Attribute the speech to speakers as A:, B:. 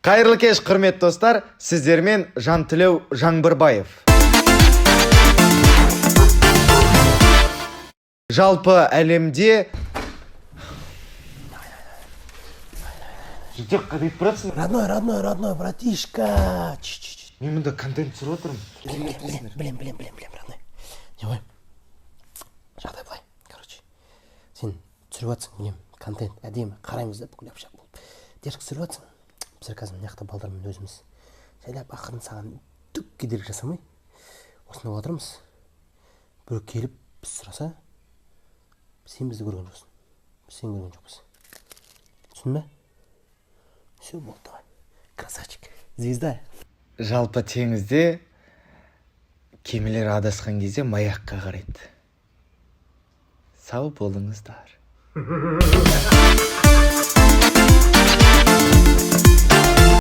A: Қайырлы кеш, құрметті достар, сіздермен Жантілеу Жаңбырбаев. Жалпы әлемде... Жидек қадайып бұратсың?
B: Родной, братишка.
A: Мен мұнда контент түсіріп отырмын.
B: Білем, родной. Не ғой, жағдай былай, короче. Сен түсіріп атсың, білем, контент, әдемі, қараймыз да бүкіл әпшақ болып. Дерік түсіріп атсың. Біздер қазір мынаяқта балдармен өзіміз жайлап ақырын саған түк кедергі жасамай осында отырмыз. Бір келіп біз сұраса, сен бізді көрген жоқсың. Біз сен көрген жоқпыз. Түсін бе? Все болды. Красавчик. Звезда.
A: Жалпы теңізде кемелер адасқан кезде маякқа қарайды. Сау болыңыздар.